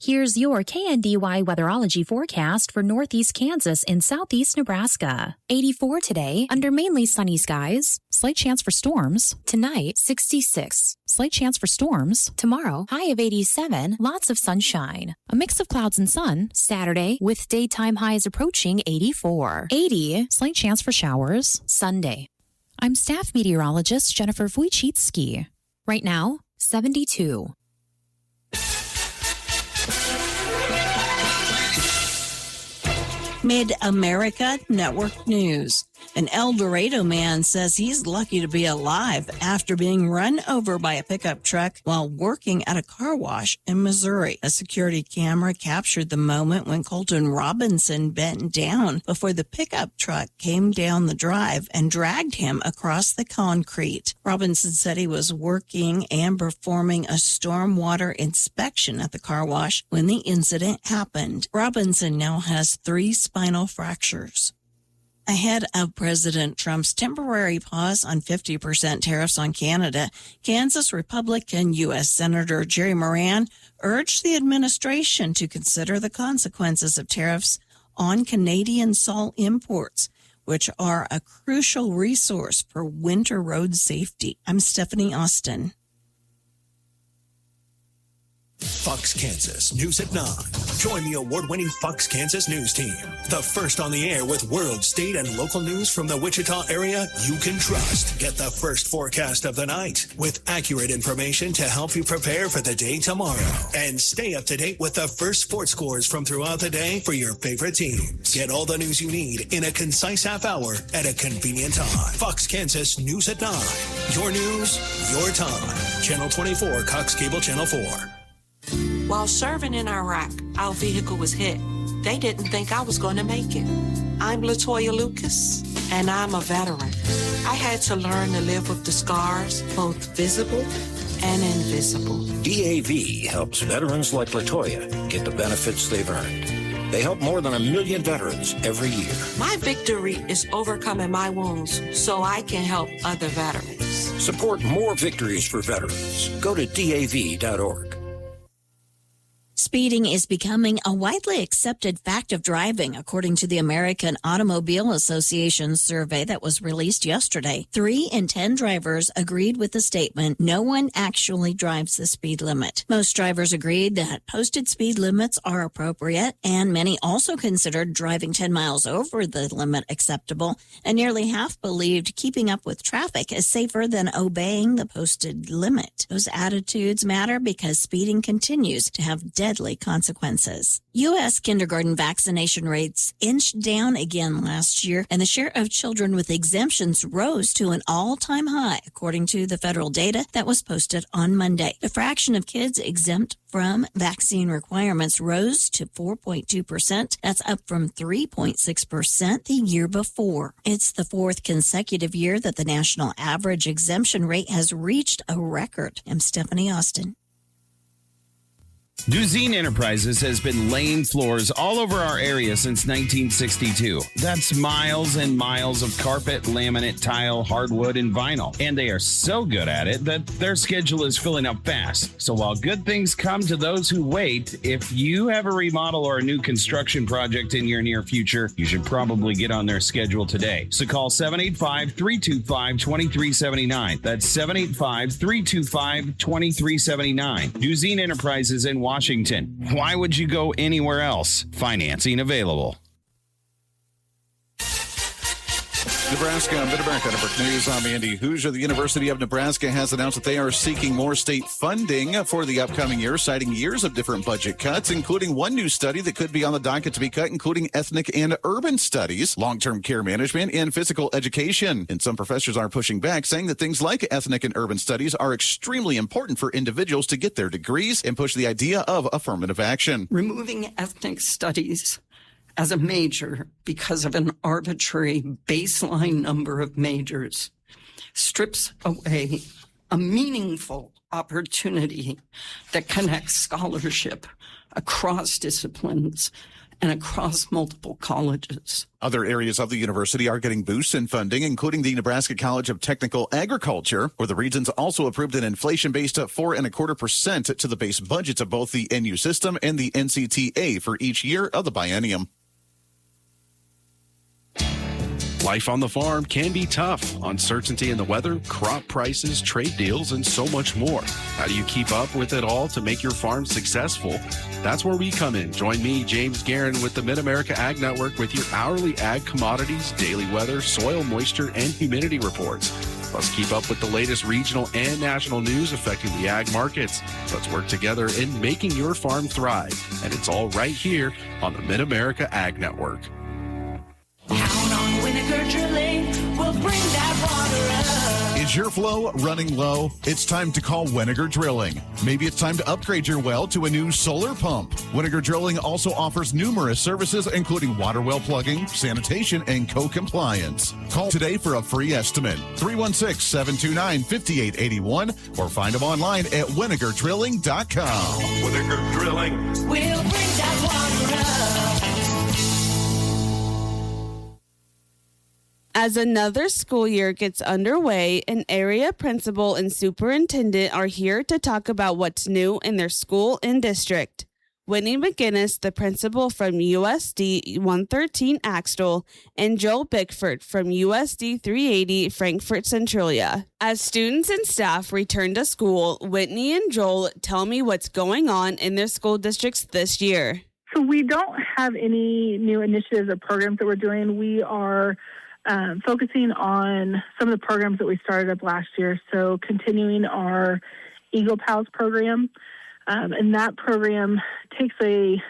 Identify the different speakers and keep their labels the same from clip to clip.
Speaker 1: Here's your KNDY weatherology forecast for northeast Kansas and southeast Nebraska. 84 today, under mainly sunny skies. Slight chance for storms. Tonight, 66. Slight chance for storms. Tomorrow, high of 87, lots of sunshine. A mix of clouds and sun. Saturday, with daytime highs approaching 84. 80, slight chance for showers. Sunday. I'm staff meteorologist Jennifer Wojcicki. Right now, 72.
Speaker 2: Mid-America Network News. An El Dorado man says he's lucky to be alive after being run over by a pickup truck while working at a car wash in Missouri. A security camera captured the moment when Colton Robinson bent down before the pickup truck came down the drive and dragged him across the concrete. Robinson said he was working and performing a stormwater inspection at the car wash when the incident happened. Robinson now has 3 spinal fractures. Ahead of President Trump's temporary pause on 50% tariffs on Canada, Kansas Republican U.S. Senator Jerry Moran urged the administration to consider the consequences of tariffs on Canadian salt imports, which are a crucial resource for winter road safety. I'm Stephanie Austin.
Speaker 3: Fox Kansas News at 9. Join the award-winning Fox Kansas News team. The first on the air with world, state, and local news from the Wichita area you can trust. Get the first forecast of the night with accurate information to help you prepare for the day tomorrow. And stay up to date with the first sports scores from throughout the day for your favorite teams. Get all the news you need in a concise half hour at a convenient time. Fox Kansas News at 9. Your news, your time. Channel 24, Cox Cable Channel 4.
Speaker 4: While serving in Iraq, our vehicle was hit. They didn't think I was going to make it. I'm LaToya Lucas, and I'm a veteran. I had to learn to live with the scars, both visible and invisible.
Speaker 5: DAV helps veterans like LaToya get the benefits they've earned. They help more than 1 million veterans every year.
Speaker 4: My victory is overcoming my wounds so I can help other veterans.
Speaker 5: Support more victories for veterans. Go to DAV.org.
Speaker 2: Speeding is becoming a widely accepted fact of driving, according to the American Automobile Association survey that was released yesterday. 3 in 10 drivers agreed with the statement, no one actually drives the speed limit. Most drivers agreed that posted speed limits are appropriate, and many also considered driving 10 miles over the limit acceptable, and nearly half believed keeping up with traffic is safer than obeying the posted limit. Those attitudes matter because speeding continues to have deadly consequences. U.S. kindergarten vaccination rates inched down again last year, and the share of children with exemptions rose to an all-time high, according to the federal data that was posted on Monday. The fraction of kids exempt from vaccine requirements rose to 4.2%. That's up from 3.6% the year before. It's the 4th consecutive year that the national average exemption rate has reached a record. I'm Stephanie Austin.
Speaker 6: Duzine Enterprises has been laying floors all over our area since 1962. That's miles and miles of carpet, laminate, tile, hardwood, and vinyl. And they are so good at it that their schedule is filling up fast. So while good things come to those who wait, if you have a remodel or a new construction project in your near future, you should probably get on their schedule today. So call 785-325-2379. That's 785-325-2379. Duzine Enterprises in Washington. Why would you go anywhere else? Financing available.
Speaker 7: Nebraska, Mid-America Network News. I'm Andy Hoosier. The University of Nebraska has announced that they are seeking more state funding for the upcoming year, citing years of different budget cuts, including one new study that could be on the docket to be cut, including ethnic and urban studies, long-term care management, and physical education. And some professors are pushing back, saying that things like ethnic and urban studies are extremely important for individuals to get their degrees and push the idea of affirmative action.
Speaker 8: Removing ethnic studies as a major because of an arbitrary baseline number of majors strips away a meaningful opportunity that connects scholarship across disciplines and across multiple colleges.
Speaker 7: Other areas of the university are getting boosts in funding, including the Nebraska College of Technical Agriculture, where the region's also approved an inflation-based 4.25% to the base budgets of both the NU system and the NCTA for each year of the biennium.
Speaker 9: Life on the farm can be tough. Uncertainty in the weather, crop prices, trade deals, and so much more. How do you keep up with it all to make your farm successful? That's where we come in. Join me, James Guerin, with the Mid-America Ag Network with your hourly ag commodities, daily weather, soil moisture, and humidity reports. Plus, keep up with the latest regional and national news affecting the ag markets. Let's work together in making your farm thrive. And it's all right here on the Mid-America Ag Network.
Speaker 10: Count on Vinegar Drilling, we'll bring that water up.
Speaker 11: Is your flow running low? It's time to call Vinegar Drilling. Maybe it's time to upgrade your well to a new solar pump. Vinegar Drilling also offers numerous services, including water well plugging, sanitation, and co-compliance. Call today for a free estimate. 316-729-5881 or find them online at vinegardrilling.com.
Speaker 3: Vinegar Drilling.
Speaker 10: We'll bring that water up.
Speaker 12: As another school year gets underway, an area principal and superintendent are here to talk about what's new in their school and district. Whitney McGinnis, the principal from USD 113 Axtell, and Joel Bickford from USD 380 Frankfort Centralia. As students and staff return to school, Whitney and Joel tell me what's going on in their school districts this year.
Speaker 13: So we don't have any new initiatives or programs that we're doing. We are focusing on some of the programs that we started up last year. So continuing our Eagle Pals program. And that program takes a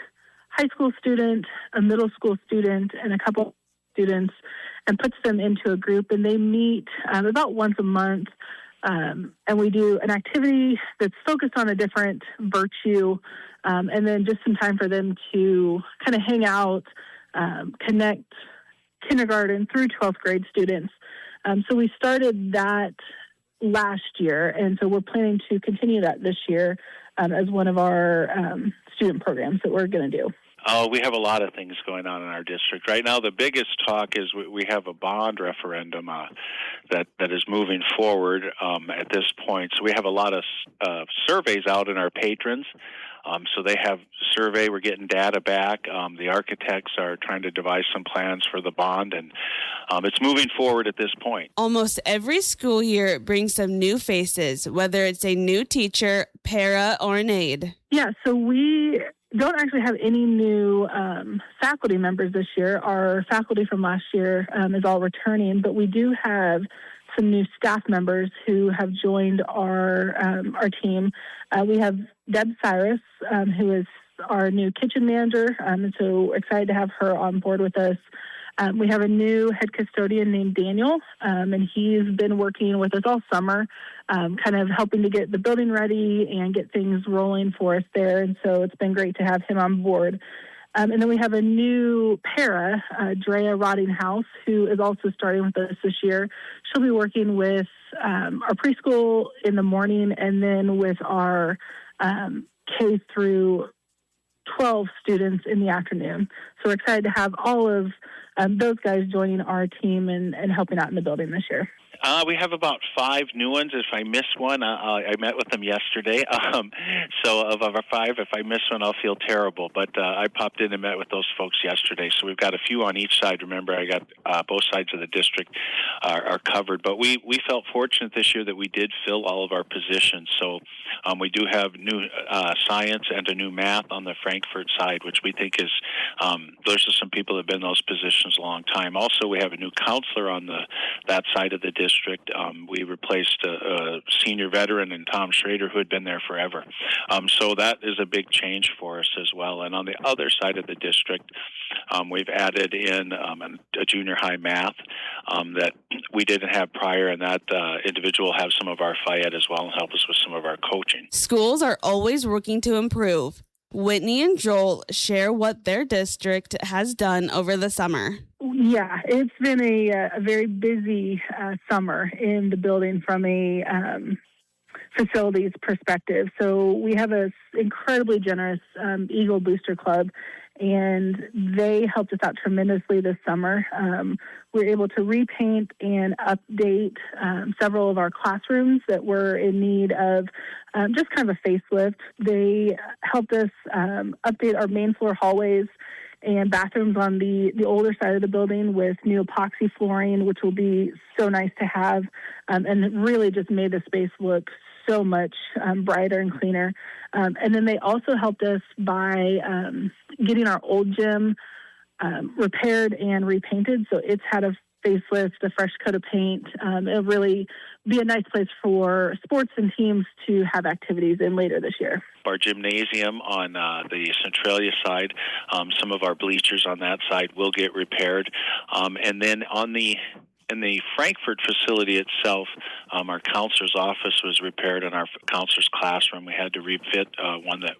Speaker 13: high school student, a middle school student, and a couple students and puts them into a group. And they meet about once a month. And we do an activity that's focused on a different virtue. And then just some time for them to kind of hang out, connect kindergarten through 12th grade students. So we started that last year, and so we're planning to continue that this year as one of our student programs that we're going to do.
Speaker 14: Oh, we have a lot of things going on in our district. Right now, the biggest talk is we have a bond referendum that is moving forward at this point. So we have a lot of surveys out in our patrons. So they have survey, we're getting data back. The architects are trying to devise some plans for the bond, and it's moving forward at this point.
Speaker 12: Almost every school year brings some new faces, whether it's a new teacher, para, or an aide.
Speaker 13: Yeah, so we don't actually have any new faculty members this year. Our faculty from last year is all returning, but we do have some new staff members who have joined our team. We have Deb Cyrus, who is our new kitchen manager, and so excited to have her on board with us. We have a new head custodian named Daniel, and he's been working with us all summer, kind of helping to get the building ready and get things rolling for us there, and so it's been great to have him on board. And then we have a new para, Drea Rottinghouse, who is also starting with us this year. She'll be working with our preschool in the morning and then with our K through 12 students in the afternoon. So we're excited to have all of those guys joining our team and helping out in the building this year.
Speaker 14: We have about 5 new ones. If I miss one, I met with them yesterday. So of our 5, if I miss one, I'll feel terrible. But I popped in and met with those folks yesterday. So we've got a few on each side. Remember, I got both sides of the district are covered. But we felt fortunate this year that we did fill all of our positions. So we do have new science and a new math on the Frankfort side, which we think is those are some people that have been in those positions a long time. Also, we have a new counselor on that side of the district. We replaced a senior veteran in Tom Schrader, who had been there forever. So that is a big change for us as well. And on the other side of the district, we've added in a junior high math that we didn't have prior, and that individual will have some of our FIED as well and help us with some of our coaching.
Speaker 12: Schools are always working to improve. Whitney and Joel share what their district has done over the summer.
Speaker 13: Yeah, it's been a very busy summer in the building from a facilities perspective. So we have an incredibly generous Eagle Booster Club, and they helped us out tremendously this summer. We were able to repaint and update several of our classrooms that were in need of just kind of a facelift. They helped us update our main floor hallways and bathrooms on the older side of the building with new epoxy flooring, which will be so nice to have, and it really just made the space look so much brighter and cleaner. And then they also helped us by getting our old gym repaired and repainted. So it's had a facelift, a fresh coat of paint. It'll really be a nice place for sports and teams to have activities in later this year.
Speaker 14: Our gymnasium on the Centralia side, some of our bleachers on that side will get repaired. And then in the Frankfurt facility itself, our counselor's office was repaired, and our counselor's classroom, we had to refit one that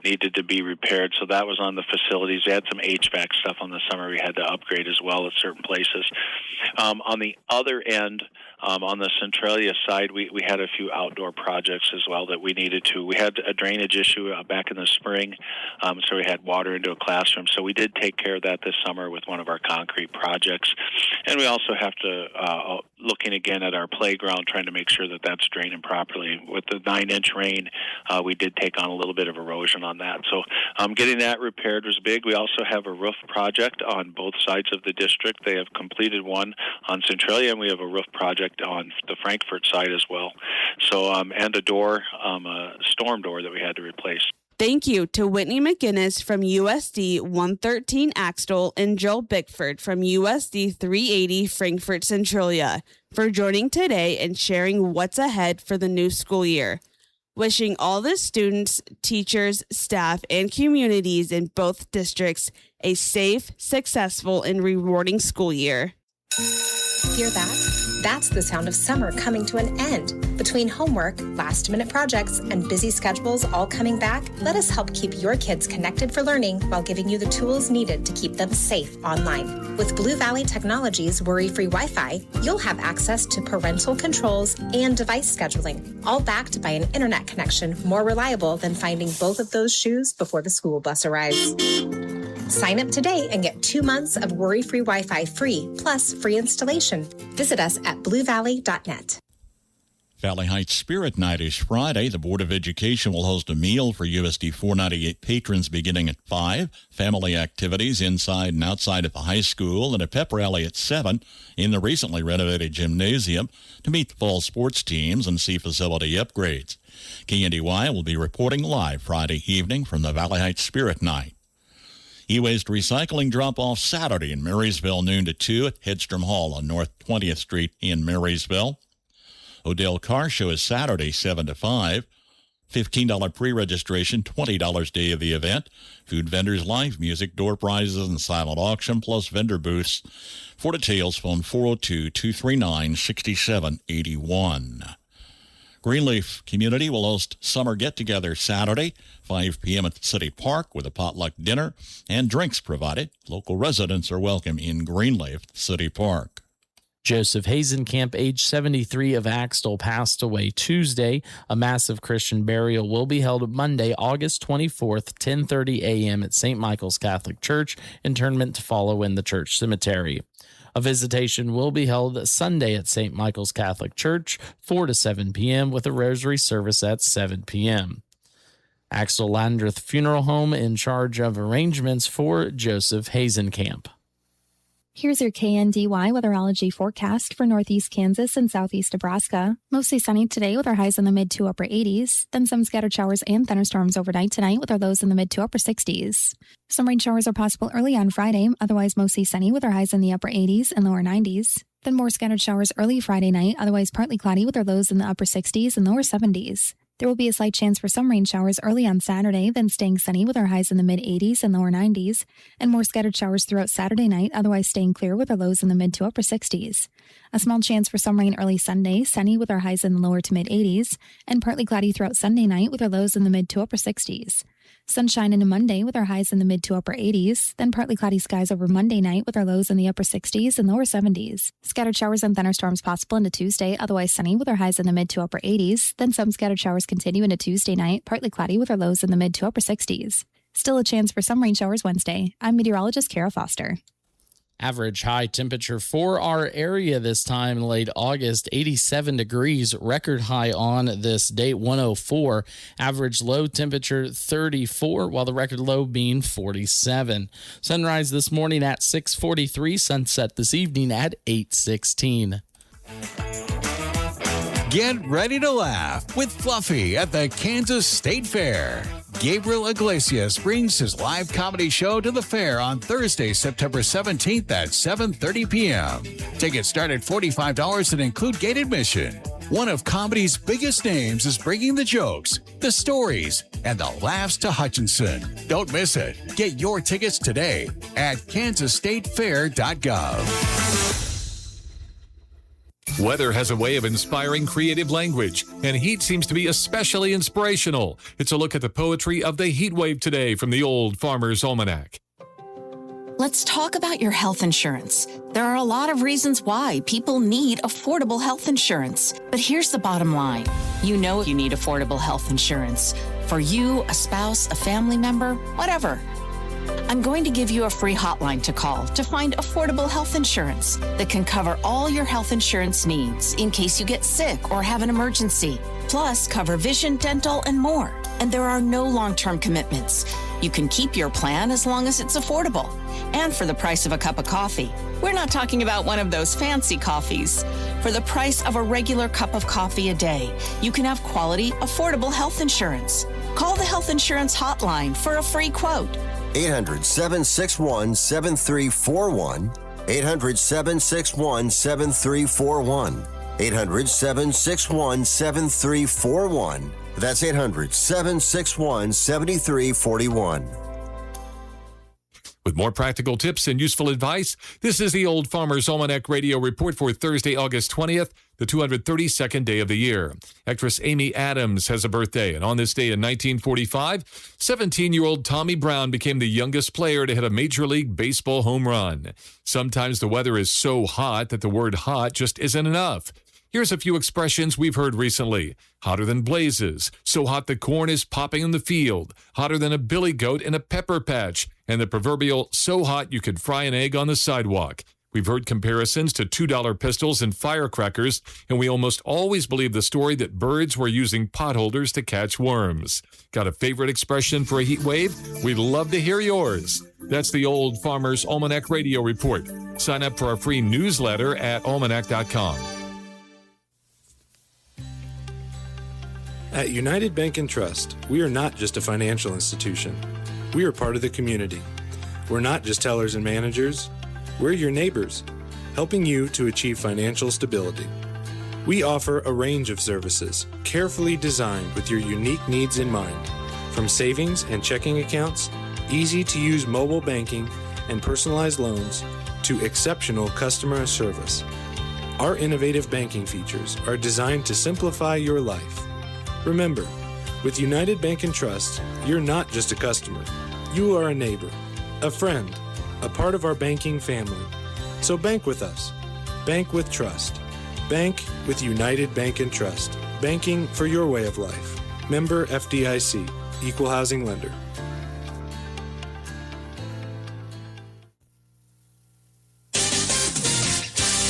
Speaker 14: needed to be repaired. So that was on the facilities. We had some HVAC stuff on the summer we had to upgrade as well at certain places. On the other end, on the Centralia side, we had a few outdoor projects as well that we needed to. We had a drainage issue back in the spring, so we had water into a classroom. So we did take care of that this summer with one of our concrete projects. And we also have to looking again at our playground, trying to make sure that that's draining properly. With the 9-inch rain, we did take on a little bit of erosion on that. So getting that repaired was big. We also have a roof project on both sides of the district. They have completed one on Centralia, and we have a roof project on the Frankfurt side as well. So, and a door, a storm door that we had to replace.
Speaker 12: Thank you to Whitney McGinnis from USD 113 Axtell and Joel Bickford from USD 380 Frankfurt Centralia for joining today and sharing what's ahead for the new school year. Wishing all the students, teachers, staff, and communities in both districts a safe, successful, and rewarding school year.
Speaker 1: Hear that? That's the sound of summer coming to an end. Between homework, last-minute projects, and busy schedules all coming back, let us help keep your kids connected for learning while giving you the tools needed to keep them safe online. With Blue Valley Technologies Worry-Free Wi-Fi, you'll have access to parental controls and device scheduling, all backed by an internet connection more reliable than finding both of those shoes before the school bus arrives. Sign up today and get 2 months of worry-free Wi-Fi free, plus free installation. Visit us at bluevalley.net.
Speaker 15: Valley Heights Spirit Night is Friday. The Board of Education will host a meal for USD 498 patrons beginning at 5. Family activities inside and outside of the high school, and a pep rally at 7 in the recently renovated gymnasium to meet the fall sports teams and see facility upgrades. KNDY will be reporting live Friday evening from the Valley Heights Spirit Night. E-waste recycling drop-off Saturday in Marysville, noon to 2 at Hedstrom Hall on North 20th Street in Marysville. Odell Car Show is Saturday, 7 to 5. $15 pre-registration, $20 day of the event. Food vendors, live music, door prizes, and silent auction, plus vendor booths. For details, phone 402-239-6781. Greenleaf Community will host Summer Get-Together Saturday, 5 p.m. at the City Park with a potluck dinner and drinks provided. Local residents are welcome in Greenleaf City Park.
Speaker 16: Joseph Hazenkamp, age 73 of Axtell, passed away Tuesday. A massive Christian burial will be held Monday, August 24th, 10:30 a.m. at St. Michael's Catholic Church, interment to follow in the church cemetery. A visitation will be held Sunday at St. Michael's Catholic Church, 4 to 7 p.m., with a rosary service at 7 p.m. Axtell Landreth Funeral Home in charge of arrangements for Joseph Hazenkamp.
Speaker 17: Here's your KNDY weatherology forecast for northeast Kansas and southeast Nebraska. Mostly sunny today with our highs in the mid to upper 80s. Then some scattered showers and thunderstorms overnight tonight with our lows in the mid to upper 60s. Some rain showers are possible early on Friday, otherwise mostly sunny with our highs in the upper 80s and lower 90s. Then more scattered showers early Friday night, otherwise partly cloudy with our lows in the upper 60s and lower 70s. There will be a slight chance for some rain showers early on Saturday, then staying sunny with our highs in the mid-80s and lower 90s, and more scattered showers throughout Saturday night, otherwise staying clear with our lows in the mid to upper 60s. A small chance for some rain early Sunday, sunny with our highs in the lower to mid-80s, and partly cloudy throughout Sunday night with our lows in the mid to upper 60s. Sunshine into Monday with our highs in the mid to upper 80s, then partly cloudy skies over Monday night with our lows in the upper 60s and lower 70s. Scattered showers and thunderstorms possible into Tuesday, otherwise sunny with our highs in the mid to upper 80s, then some scattered showers continue into Tuesday night, partly cloudy with our lows in the mid to upper 60s. Still a chance for some rain showers Wednesday. I'm meteorologist Kara Foster.
Speaker 16: Average high temperature for our area this time, late August, 87 degrees. Record high on this date, 104. Average low temperature, 34, while the record low being 47. Sunrise this morning at 6:43. Sunset this evening at 8:16.
Speaker 18: Get ready to laugh with Fluffy at the Kansas State Fair. Gabriel Iglesias brings his live comedy show to the fair on Thursday, September 17th at 7:30 p.m. Tickets start at $45 and include gate admission. One of comedy's biggest names is bringing the jokes, the stories, and the laughs to Hutchinson. Don't miss it. Get your tickets today at kansasstatefair.gov.
Speaker 19: Weather has a way of inspiring creative language, and heat seems to be especially inspirational. It's a look at the poetry of the heat wave today from the Old Farmer's Almanac.
Speaker 20: Let's talk about your health insurance. There are a lot of reasons why people need affordable health insurance. But here's the bottom line. You know you need affordable health insurance. For you, a spouse, a family member, whatever. I'm going to give you a free hotline to call to find affordable health insurance that can cover all your health insurance needs in case you get sick or have an emergency. Plus, cover vision, dental, and more. And there are no long-term commitments. You can keep your plan as long as it's affordable. And for the price of a cup of coffee. We're not talking about one of those fancy coffees. For the price of a regular cup of coffee a day, you can have quality, affordable health insurance. Call the health insurance hotline for a free quote.
Speaker 21: 800-761-7341. 800-761-7341. 800-761-7341. That's 800-761-7341.
Speaker 19: With more practical tips and useful advice, this is the Old Farmer's Almanac Radio Report for Thursday, August 20th, the 232nd day of the year. Actress Amy Adams has a birthday, and on this day in 1945, 17-year-old Tommy Brown became the youngest player to hit a Major League Baseball home run. Sometimes the weather is so hot that the word hot just isn't enough. Here's a few expressions we've heard recently. Hotter than blazes, so hot the corn is popping in the field, hotter than a billy goat in a pepper patch, and the proverbial so hot you could fry an egg on the sidewalk. We've heard comparisons to $2 pistols and firecrackers, and we almost always believe the story that birds were using potholders to catch worms. Got a favorite expression for a heat wave? We'd love to hear yours. That's the Old Farmer's Almanac Radio Report. Sign up for our free newsletter at almanac.com.
Speaker 22: At United Bank and Trust, we are not just a financial institution. We are part of the community. We're not just tellers and managers. We're your neighbors, helping you to achieve financial stability. We offer a range of services, carefully designed with your unique needs in mind, from savings and checking accounts, easy-to-use mobile banking, and personalized loans, to exceptional customer service. Our innovative banking features are designed to simplify your life. Remember, with United Bank and Trust, you're not just a customer. You are a neighbor, a friend, a part of our banking family. So bank with us. Bank with trust. Bank with United Bank and Trust. Banking for your way of life. Member FDIC. Equal housing lender.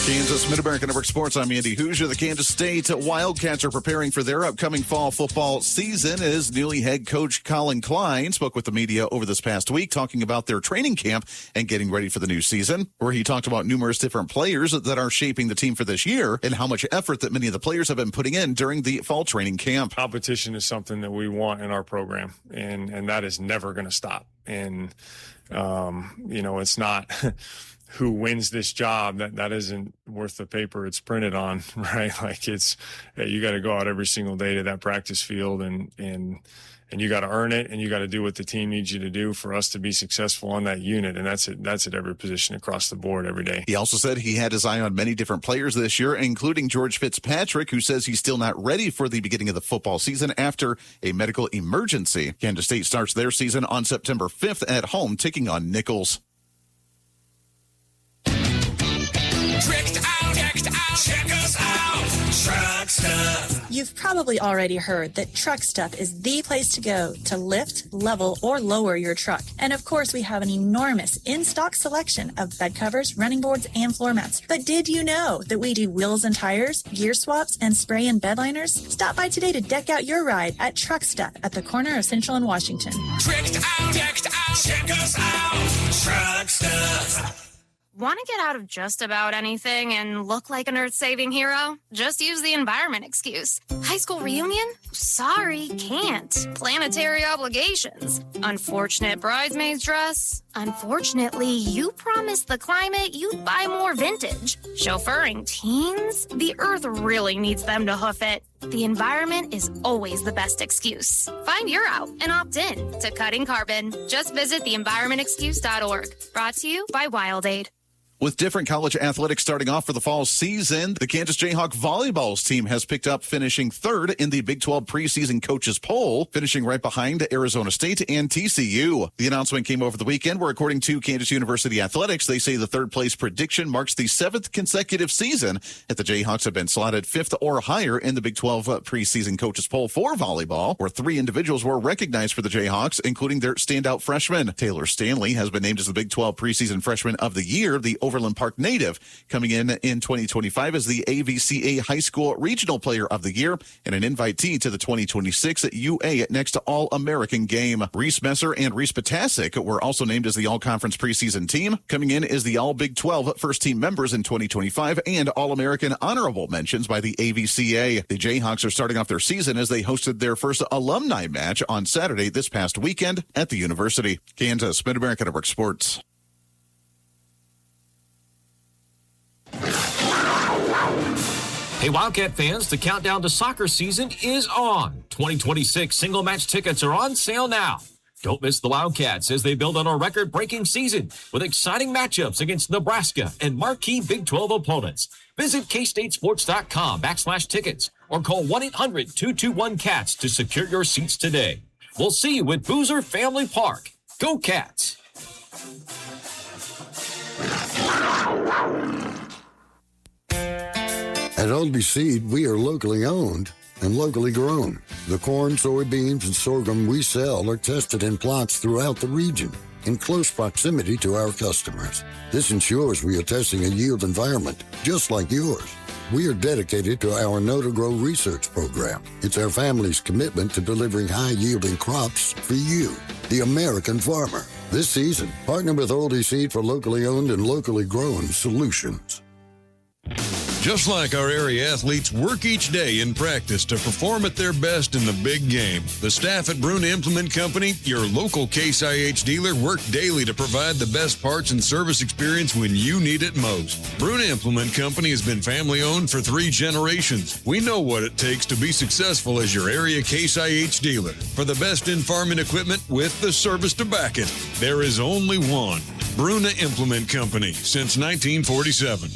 Speaker 7: Kansas Mid-American Network Sports. I'm Andy Hoosier. The Kansas State Wildcats are preparing for their upcoming fall football season as newly head coach Colin Klein spoke with the media over this past week talking about their training camp and getting ready for the new season, where he talked about numerous different players that are shaping the team for this year and how much effort that many of the players have been putting in during the fall training camp.
Speaker 23: Competition is something that we want in our program, and that is never going to stop. And, it's not... who wins this job, that isn't worth the paper it's printed on, right? Like you got to go out every single day to that practice field and you got to earn it, and you got to do what the team needs you to do for us to be successful on that unit. And that's at every position across the board every day.
Speaker 7: He also said he had his eye on many different players this year, including George Fitzpatrick, who says he's still not ready for the beginning of the football season after a medical emergency. Kansas State starts their season on September 5th at home, taking on Nichols.
Speaker 10: Tricked out
Speaker 3: Decked out. Check us out. Truck Stuff.
Speaker 2: You've probably already heard that Truck Stuff is the place to go to lift, level, or lower your truck. And of course, we have an enormous in-stock selection of bed covers, running boards, and floor mats. But did you know that we do wheels and tires, gear swaps, and spray and bed liners? Stop by today to deck out your ride at Truck Stuff at the corner of Central and Washington.
Speaker 3: Tricked out. Decked out. Check us out. Truck Stuff.
Speaker 4: Want to get out of just about anything and look like an earth-saving hero? Just use the environment excuse. High school reunion? Sorry, can't. Planetary obligations. Unfortunate bridesmaid's dress? Unfortunately, you promised the climate you'd buy more vintage. Chauffeuring teens? The earth really needs them to hoof it. The environment is always the best excuse. Find your out and opt in to Cutting Carbon. Just visit theenvironmentexcuse.org. Brought to you by WildAid.
Speaker 7: With different college athletics starting off for the fall season, the Kansas Jayhawk volleyball's team has picked up finishing third in the Big 12 preseason coaches poll, finishing right behind Arizona State and TCU. The announcement came over the weekend where, according to Kansas University Athletics, they say the third place prediction marks the 7th consecutive season that the Jayhawks have been slotted 5th or higher in the Big 12 preseason coaches poll for volleyball, where 3 individuals were recognized for the Jayhawks, including their standout freshman. Taylor Stanley has been named as the Big 12 preseason freshman of the year. The Overland Park native coming in 2025 as the AVCA High School Regional Player of the Year and an invitee to the 2026 UA Next All-American Game. Reese Messer and Reese Potasic were also named as the All-Conference preseason team. Coming in as the All-Big 12 first-team members in 2025 and All-American honorable mentions by the AVCA. The Jayhawks are starting off their season as they hosted their first alumni match on Saturday this past weekend at the university. Kansas, Mid-America Network Sports.
Speaker 5: Hey, Wildcat fans, the countdown to soccer season is on. 2026 single match tickets are on sale now. Don't miss the Wildcats as they build on a record-breaking season with exciting matchups against Nebraska and marquee Big 12 opponents. Visit kstatesports.com/tickets or call 1-800-221-CATS to secure your seats today. We'll see you at Boozer Family Park. Go Cats!
Speaker 24: At Oldby Seed, we are locally owned and locally grown. The corn, soybeans, and sorghum we sell are tested in plots throughout the region in close proximity to our customers. This ensures we are testing a yield environment just like yours. We are dedicated to our Know to Grow research program. It's our family's commitment to delivering high-yielding crops for you, the American farmer. This season, partner with Oldby Seed for locally owned and locally grown solutions.
Speaker 25: Just like our area athletes work each day in practice to perform at their best in the big game, the staff at Bruna Implement Company, your local Case IH dealer, work daily to provide the best parts and service experience when you need it most. Bruna Implement Company has been family-owned for 3 generations. We know what it takes to be successful as your area Case IH dealer. For the best in farming equipment with the service to back it, there is only one. Bruna Implement Company, since 1947.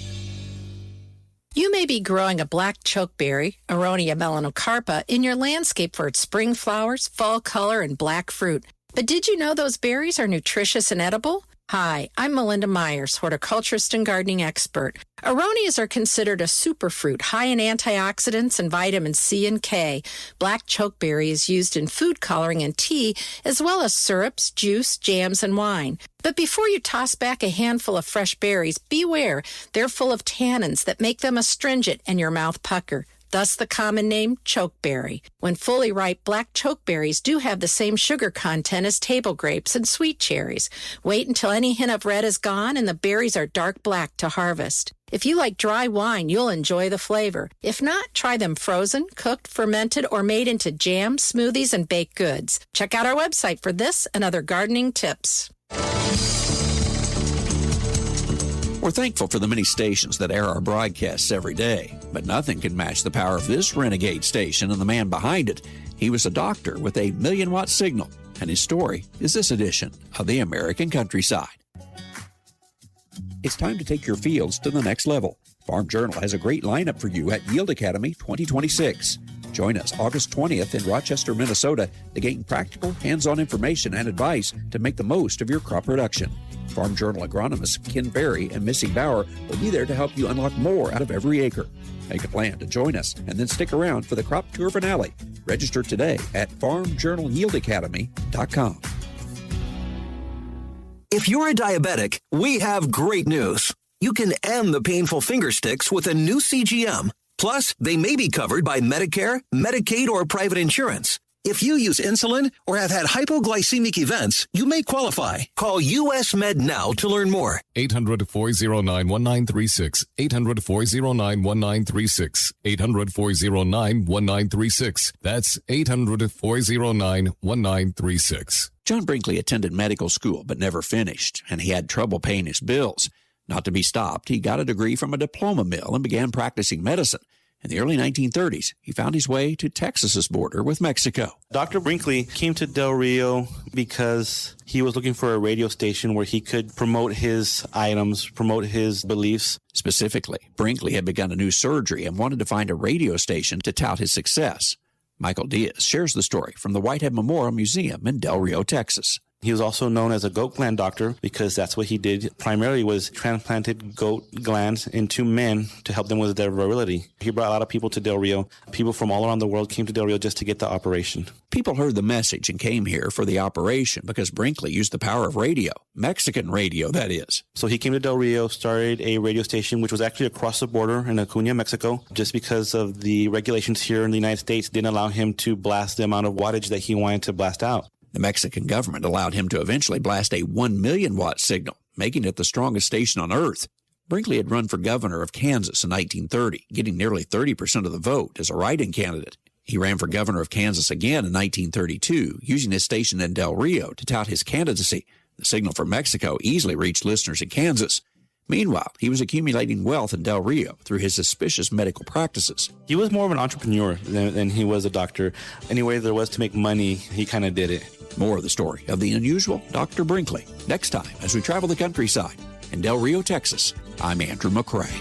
Speaker 26: You may be growing a black chokeberry, Aronia melanocarpa, in your landscape for its spring flowers, fall color, and black fruit. But did you know those berries are nutritious and edible? Hi, I'm Melinda Myers, horticulturist and gardening expert. Aronias are considered a superfruit high in antioxidants and vitamin C and K. Black chokeberry is used in food coloring and tea, as well as syrups, juice, jams, and wine. But before you toss back a handful of fresh berries, beware. They're full of tannins that make them astringent and your mouth pucker. Thus the common name, chokeberry. When fully ripe, black chokeberries do have the same sugar content as table grapes and sweet cherries. Wait until any hint of red is gone and the berries are dark black to harvest. If you like dry wine, you'll enjoy the flavor. If not, try them frozen, cooked, fermented, or made into jam, smoothies, and baked goods. Check out our website for this and other gardening tips.
Speaker 27: We're thankful for the many stations that air our broadcasts every day, but nothing can match the power of this renegade station and the man behind it. He was a doctor with a 1,000,000-watt signal, and his story is this edition of the American Countryside. It's time to take your fields to the next level. Farm Journal has a great lineup for you at Yield Academy 2026. Join us August 20th in Rochester, Minnesota to gain practical, hands-on information and advice to make the most of your crop production. Farm Journal agronomists Ken Berry and Missy Bauer will be there to help you unlock more out of every acre. Make a plan to join us and then stick around for the crop tour finale. Register today at farmjournalyieldacademy.com.
Speaker 6: If you're a diabetic, we have great news. You can end the painful finger sticks with a new CGM. Plus, they may be covered by Medicare, Medicaid, or private insurance. If you use insulin or have had hypoglycemic events, you may qualify. Call US Med now to learn more.
Speaker 8: 800-409-1936. 800-409-1936. 800-409-1936. That's 800-409-1936.
Speaker 27: John Brinkley attended medical school but never finished, and he had trouble paying his bills. Not to be stopped, he got a degree from a diploma mill and began practicing medicine. In the early 1930s, he found his way to Texas's border with Mexico.
Speaker 9: Dr. Brinkley came to Del Rio because he was looking for a radio station where he could promote his items, promote his beliefs.
Speaker 27: Specifically, Brinkley had begun a new surgery and wanted to find a radio station to tout his success. Michael Diaz shares the story from the Whitehead Memorial Museum in Del Rio, Texas.
Speaker 9: He was also known as a goat gland doctor because that's what he did. Primarily was transplanted goat glands into men to help them with their virility. He brought a lot of people to Del Rio. People from all around the world came to Del Rio just to get the operation.
Speaker 27: People heard the message and came here for the operation because Brinkley used the power of radio. Mexican radio, that is.
Speaker 9: So he came to Del Rio, started a radio station, which was actually across the border in Acuña, Mexico. Just because of the regulations here in the United States didn't allow him to blast the amount of wattage that he wanted to blast out.
Speaker 27: The Mexican government allowed him to eventually blast a 1 million watt signal, making it the strongest station on Earth. Brinkley had run for governor of Kansas in 1930, getting nearly 30% of the vote as a write-in candidate. He ran for governor of Kansas again in 1932, using his station in Del Rio to tout his candidacy. The signal from Mexico easily reached listeners in Kansas. Meanwhile, he was accumulating wealth in Del Rio through his suspicious medical practices.
Speaker 9: He was more of an entrepreneur than he was a doctor. Any way there was to make money, he kind of did it.
Speaker 27: More of the story of the unusual Dr. Brinkley next time as we travel the countryside. In Del Rio, Texas, I'm Andrew McCrae.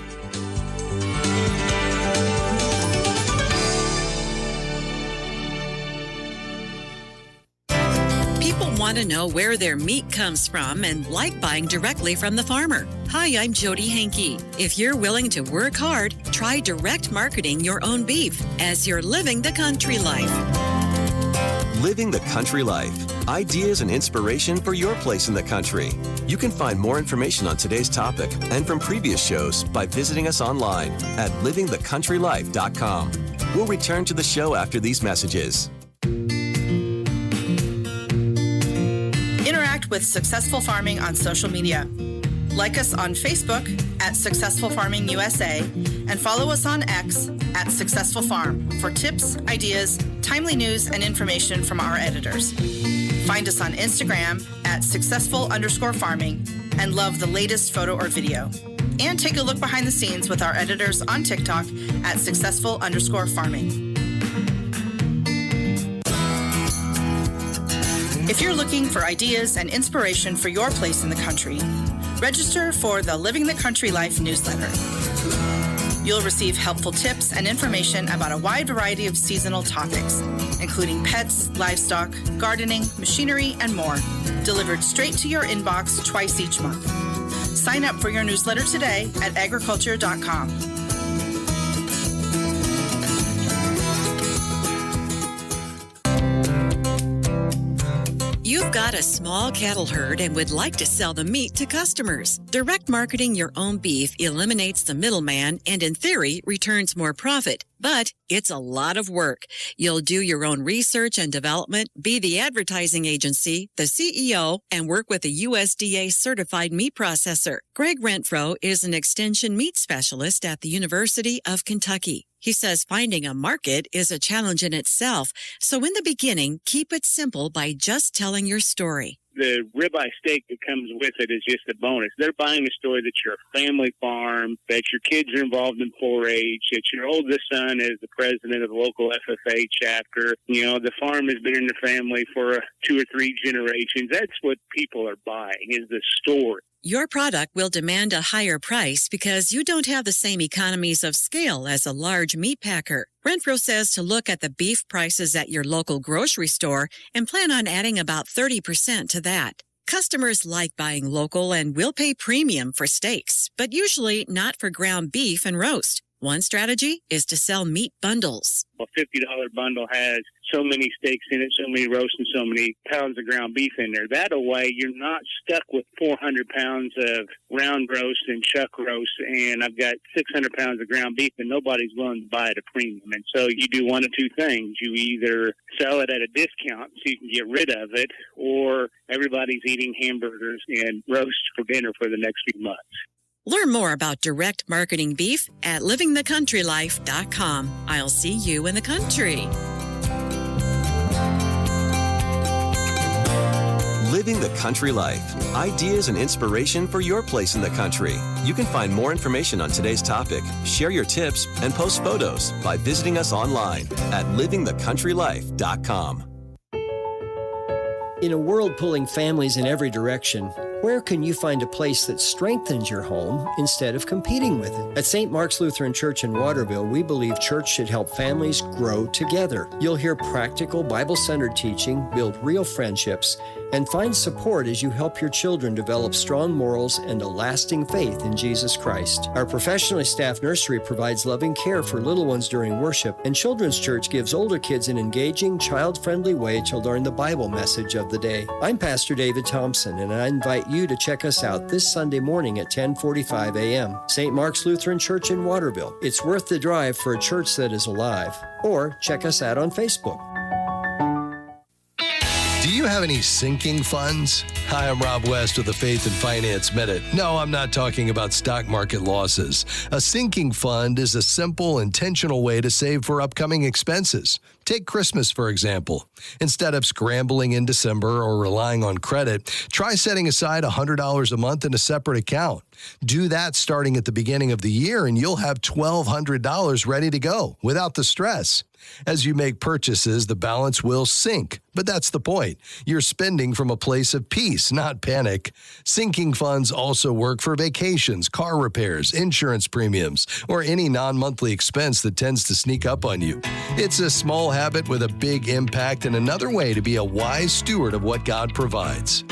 Speaker 11: People want to know where their meat comes from and like buying directly from the farmer. Hi, I'm Jody Hankey. If you're willing to work hard, try direct marketing your own beef as you're living the country life.
Speaker 12: Living the Country Life. Ideas and inspiration for your place in the country. You can find more information on today's topic and from previous shows by visiting us online at livingthecountrylife.com. We'll return to the show after these messages.
Speaker 13: Interact with Successful Farming on social media. Like us on Facebook at Successful Farming USA and follow us on X at Successful Farm for tips, ideas, timely news, and information from our editors. Find us on Instagram at successful_farming and love the latest photo or video. And take a look behind the scenes with our editors on TikTok at successful_farming. If you're looking for ideas and inspiration for your place in the country, register for the Living the Country Life newsletter. You'll receive helpful tips and information about a wide variety of seasonal topics, including pets, livestock, gardening, machinery, and more, delivered straight to your inbox twice each month. Sign up for your newsletter today at agriculture.com.
Speaker 11: You've got a small cattle herd and would like to sell the meat to customers. Direct marketing your own beef eliminates the middleman and, in theory, returns more profit. But it's a lot of work. You'll do your own research and development, be the advertising agency, the CEO, and work with a USDA certified meat processor. Greg Renfro is an extension meat specialist at the University of Kentucky. He says finding a market is a challenge in itself. So in the beginning, keep it simple by just telling your story.
Speaker 14: The ribeye steak that comes with it is just a bonus. They're buying a story that you're a family farm, that your kids are involved in 4-H, that your oldest son is the president of the local FFA chapter. You know, the farm has been in the family for 2 or 3 generations. That's what people are buying, is the story.
Speaker 11: Your product will demand a higher price because you don't have the same economies of scale as a large meat packer. Renfro says to look at the beef prices at your local grocery store and plan on adding about 30% to that. Customers like buying local and will pay premium for steaks, but usually not for ground beef and roast. One strategy is to sell meat bundles.
Speaker 14: A $50 bundle has so many steaks in it, so many roasts, and so many pounds of ground beef in there. That way, you're not stuck with 400 pounds of round roast and chuck roast, and I've got 600 pounds of ground beef, and nobody's willing to buy it at a premium. And so you do one of two things. You either sell it at a discount so you can get rid of it, or everybody's eating hamburgers and roast for dinner for the next few months.
Speaker 11: Learn more about direct marketing beef at livingthecountrylife.com. I'll see you in the country.
Speaker 12: Living the Country Life. Ideas and inspiration for your place in the country. You can find more information on today's topic, share your tips, and post photos by visiting us online at livingthecountrylife.com.
Speaker 1: In a world pulling families in every direction, where can you find a place that strengthens your home instead of competing with it? At St. Mark's Lutheran Church in Waterville, we believe church should help families grow together. You'll hear practical, Bible-centered teaching, build real friendships, and find support as you help your children develop strong morals and a lasting faith in Jesus Christ. Our professionally staffed nursery provides loving care for little ones during worship, and Children's Church gives older kids an engaging, child-friendly way to learn the Bible message of the day. I'm Pastor David Thompson, and I invite you to check us out this Sunday morning at 10:45 a.m. St. Mark's Lutheran Church in Waterville. It's worth the drive for a church that is alive. Or check us out on Facebook.
Speaker 15: Do you have any sinking funds? Hi, I'm Rob West with the Faith and Finance Minute. No, I'm not talking about stock market losses. A sinking fund is a simple, intentional way to save for upcoming expenses. Take Christmas, for example. Instead of scrambling in December or relying on credit, try setting aside $100 a month in a separate account. Do that starting at the beginning of the year, and you'll have $1,200 ready to go without the stress. As you make purchases, the balance will sink. But that's the point. You're spending from a place of peace, not panic. Sinking funds also work for vacations, car repairs, insurance premiums, or any non-monthly expense that tends to sneak up on you. It's a small habit with a big impact and another way to be a wise steward of what God provides.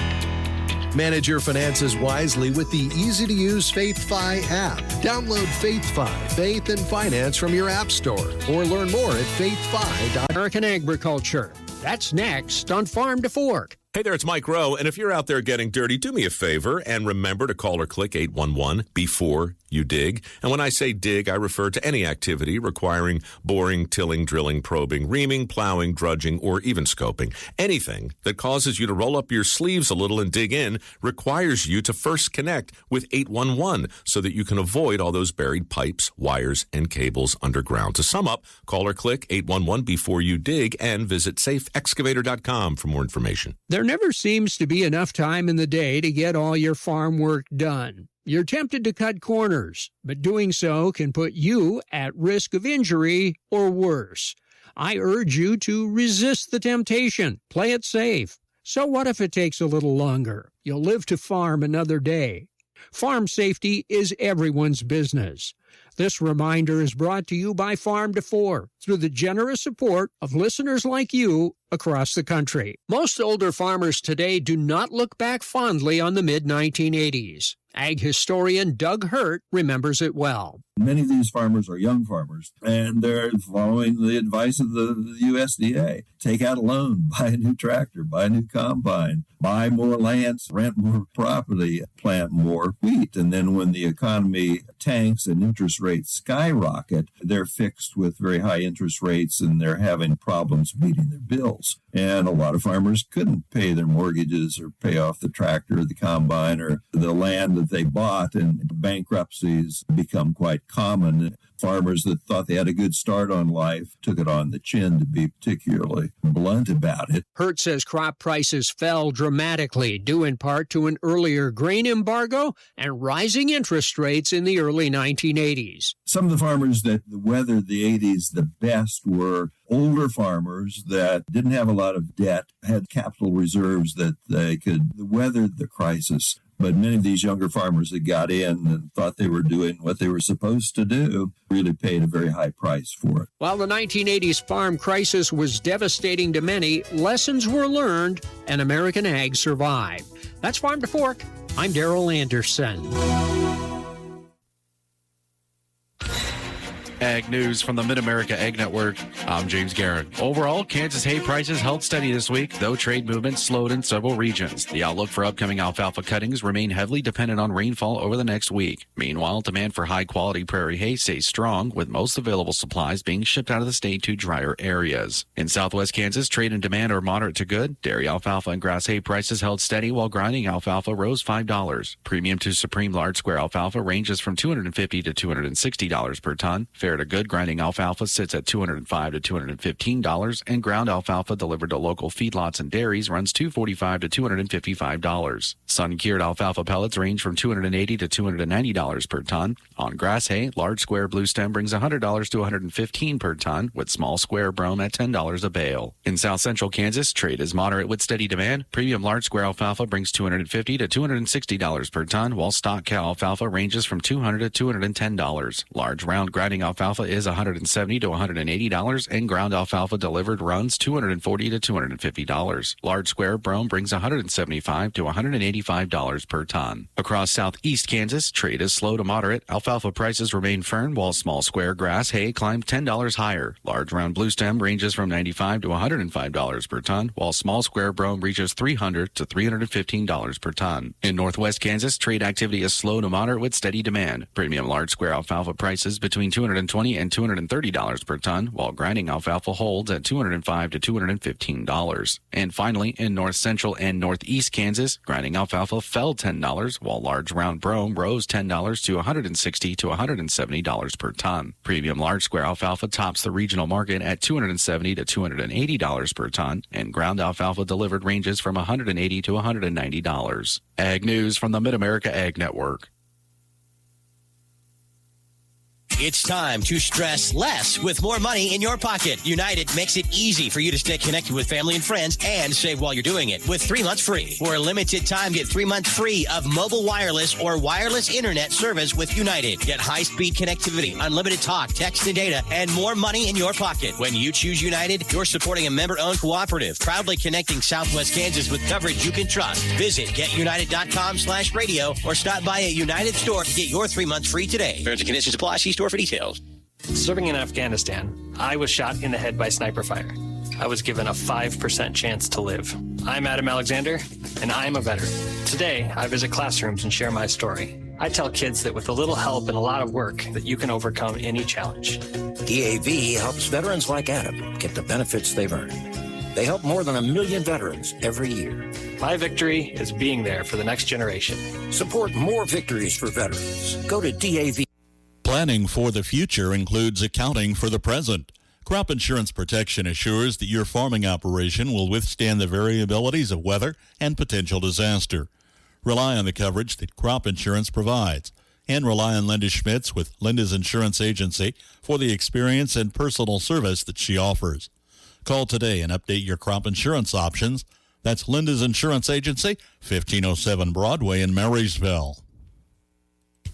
Speaker 16: Manage your finances wisely with the easy-to-use FaithFi app. Download FaithFi, Faith and Finance from your app store, or learn more at faithfi.com.
Speaker 17: American Agriculture. That's next on Farm to Fork.
Speaker 18: Hey there, it's Mike Rowe, and if you're out there getting dirty, do me a favor and remember to call or click 811 before you dig. And when I say dig, I refer to any activity requiring boring, tilling, drilling, probing, reaming, plowing, drudging, or even scoping. Anything that causes you to roll up your sleeves a little and dig in requires you to first connect with 811 so that you can avoid all those buried pipes, wires, and cables underground. To sum up, call or click 811 before you dig and visit safeexcavator.com for more information.
Speaker 17: There never seems to be enough time in the day to get all your farm work done. You're tempted to cut corners, but doing so can put you at risk of injury or worse. I urge you to resist the temptation. Play it safe. So what if it takes a little longer? You'll live to farm another day. Farm safety is everyone's business. This reminder is brought to you by Farm to Fork through the generous support of listeners like you across the country. Most older farmers today do not look back fondly on the mid-1980s. Ag historian Doug Hurt remembers it well.
Speaker 20: Many of these farmers are young farmers, and they're following the advice of the USDA. Take out a loan, buy a new tractor, buy a new combine, buy more land, rent more property, plant more wheat. And then when the economy tanks and interest rates skyrocket, they're fixed with very high interest rates and they're having problems meeting their bills. And a lot of farmers couldn't pay their mortgages or pay off the tractor or the combine or the land that they bought, and bankruptcies become quite common. Farmers that thought they had a good start on life took it on the chin, to be particularly blunt about it.
Speaker 17: Hurt says crop prices fell dramatically, due in part to an earlier grain embargo and rising interest rates in the early 1980s.
Speaker 20: Some of the farmers that weathered the 80s the best were older farmers that didn't have a lot of debt, had capital reserves that they could weather the crisis. But many of these younger farmers that got in and thought they were doing what they were supposed to do really paid a very high price for it.
Speaker 17: While the 1980s farm crisis was devastating to many, lessons were learned and American ag survived. That's Farm to Fork. I'm Darrell Anderson.
Speaker 2: Ag news from the Mid-America Ag Network. I'm James Garrett. Overall, Kansas hay prices held steady this week, though trade movement slowed in several regions. The outlook for upcoming alfalfa cuttings remain heavily dependent on rainfall over the next week. Meanwhile, demand for high-quality prairie hay stays strong, with most available supplies being shipped out of the state to drier areas. In southwest Kansas, trade and demand are moderate to good. Dairy alfalfa and grass hay prices held steady, while grinding alfalfa rose $5. Premium to Supreme large square alfalfa ranges from $250 to $260 per ton. Fair to good grinding alfalfa sits at $205 to $215, and ground alfalfa delivered to local feedlots and dairies runs $245 to $255. Sun-cured alfalfa pellets range from $280 to $290 per ton. On grass hay, large square blue stem brings $100 to $115 per ton, with small square brome at $10 a bale. In south central Kansas, trade is moderate with steady demand. Premium large square alfalfa brings $250 to $260 per ton, while stock cow alfalfa ranges from $200 to $210. Large round grinding alfalfa is $170 to $180, and ground alfalfa delivered runs $240 to $250. Large square brome brings $175 to $185 per ton. Across southeast Kansas, trade is slow to moderate. Alfalfa prices remain firm, while small square grass hay climbed $10 higher. Large round blue stem ranges from $95 to $105 per ton, while small square brome reaches $300 to $315 per ton. In northwest Kansas, trade activity is slow to moderate with steady demand. Premium large square alfalfa prices between $220 and $230 per ton, while grinding alfalfa holds at $205 to $215. And finally, in north central and northeast Kansas, grinding alfalfa fell $10, while large round brome rose $10 to $160 to $170 per ton. Premium large square alfalfa tops the regional market at $270 to $280 per ton, and ground alfalfa delivered ranges from $180 to $190. Ag news from the Mid-America Ag Network.
Speaker 3: It's time to stress less with more money in your pocket. United makes it easy for you to stay connected with family and friends and save while you're doing it with 3 months free. For a limited time, get 3 months free of mobile wireless or wireless internet service with United. Get high-speed connectivity, unlimited talk, text, and data, and more money in your pocket. When you choose United, you're supporting a member-owned cooperative, proudly connecting Southwest Kansas with coverage you can trust. Visit getunited.com/radio or stop by a United store to get your 3 months free today. Terms and conditions apply. See store for details.
Speaker 10: Serving in Afghanistan, I was shot in the head by sniper fire. I was given a 5% chance to live. I'm Adam Alexander, and I'm a veteran. Today, I visit classrooms and share my story. I tell kids that with a little help and a lot of work, that you can overcome any challenge.
Speaker 19: DAV helps veterans like Adam get the benefits they've earned. They help more than 1 million veterans every year.
Speaker 10: My victory is being there for the next generation.
Speaker 19: Support more victories for veterans. Go to DAV.
Speaker 21: Planning for the future includes accounting for the present. Crop insurance protection assures that your farming operation will withstand the variabilities of weather and potential disaster. Rely on the coverage that crop insurance provides, and rely on Linda Schmitz with Linda's Insurance Agency for the experience and personal service that she offers. Call today and update your crop insurance options. That's Linda's Insurance Agency, 1507 Broadway in Marysville.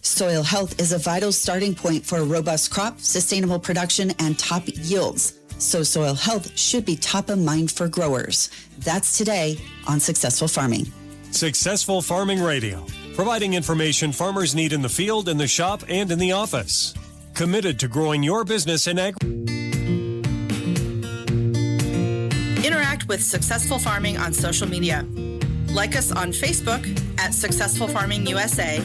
Speaker 22: Soil health is a vital starting point for a robust crop, sustainable production, and top yields. So soil health should be top of mind for growers. That's today on Successful Farming.
Speaker 23: Successful Farming Radio, providing information farmers need in the field, in the shop, and in the office. Committed to growing your business in
Speaker 13: Interact with Successful Farming on social media. Like us on Facebook at Successful Farming USA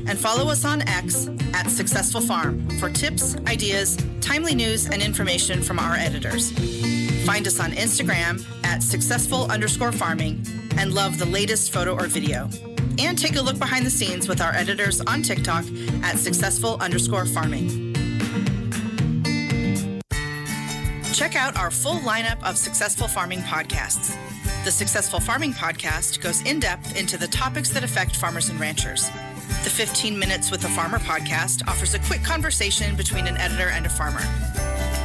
Speaker 13: and follow us on X at Successful Farm for tips, ideas, timely news, and information from our editors. Find us on Instagram at successful_farming and love the latest photo or video. And take a look behind the scenes with our editors on TikTok at successful_farming. Check out our full lineup of Successful Farming podcasts. The Successful Farming podcast goes in-depth into the topics that affect farmers and ranchers. The 15 Minutes with a Farmer podcast offers a quick conversation between an editor and a farmer.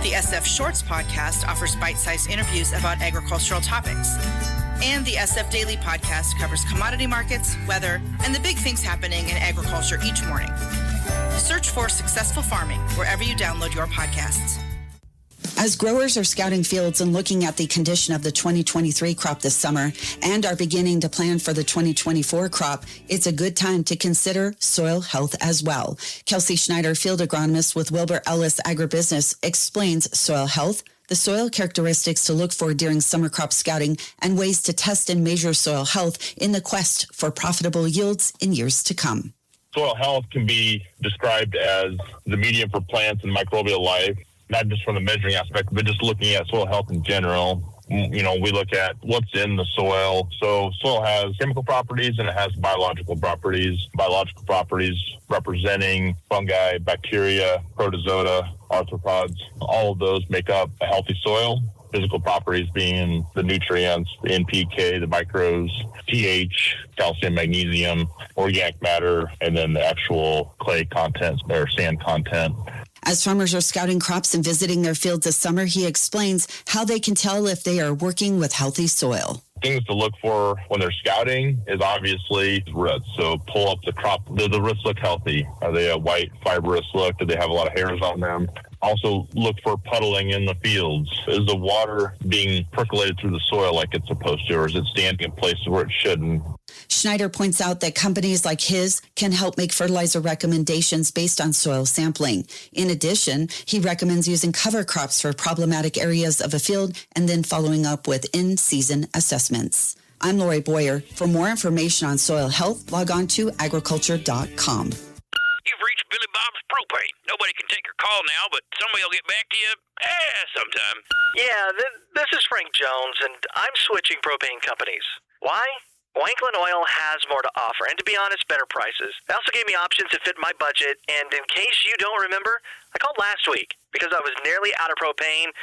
Speaker 13: The SF Shorts podcast offers bite-sized interviews about agricultural topics. And the SF Daily podcast covers commodity markets, weather, and the big things happening in agriculture each morning. Search for Successful Farming wherever you download your podcasts.
Speaker 22: As growers are scouting fields and looking at the condition of the 2023 crop this summer and are beginning to plan for the 2024 crop, it's a good time to consider soil health as well. Kelsey Schneider, field agronomist with Wilbur Ellis Agribusiness, explains soil health, the soil characteristics to look for during summer crop scouting, and ways to test and measure soil health in the quest for profitable yields in years to come.
Speaker 4: Soil health can be described as the medium for plants and microbial life, not just from the measuring aspect, but just looking at soil health in general. You know, we look at what's in the soil. So soil has chemical properties and it has biological properties. Biological properties representing fungi, bacteria, protozoa, arthropods. All of those make up a healthy soil. Physical properties being the nutrients, the NPK, the microbes, pH, calcium, magnesium, organic matter, and then the actual clay content or sand content.
Speaker 22: As farmers are scouting crops and visiting their fields this summer, he explains how they can tell if they are working with healthy soil.
Speaker 4: Things to look for when they're scouting is obviously roots. So pull up the crop. Do the roots look healthy? Are they a white, fibrous look? Do they have a lot of hairs on them? Also look for puddling in the fields. Is the water being percolated through the soil like it's supposed to, or is it standing in places where it shouldn't?
Speaker 22: Schneider points out that companies like his can help make fertilizer recommendations based on soil sampling. In addition, he recommends using cover crops for problematic areas of a field and then following up with in-season assessments. I'm Lori Boyer. For more information on soil health, log on to agriculture.com.
Speaker 5: You've reached Billy Bob's Propane. Nobody can take your call now, but somebody will get back to you sometime.
Speaker 6: Yeah, this is Frank Jones, and I'm switching propane companies. Why? Wanklin Oil has more to offer, and to be honest, better prices. They also gave me options that fit my budget, and in case you don't remember, I called last week because I was nearly out of propane.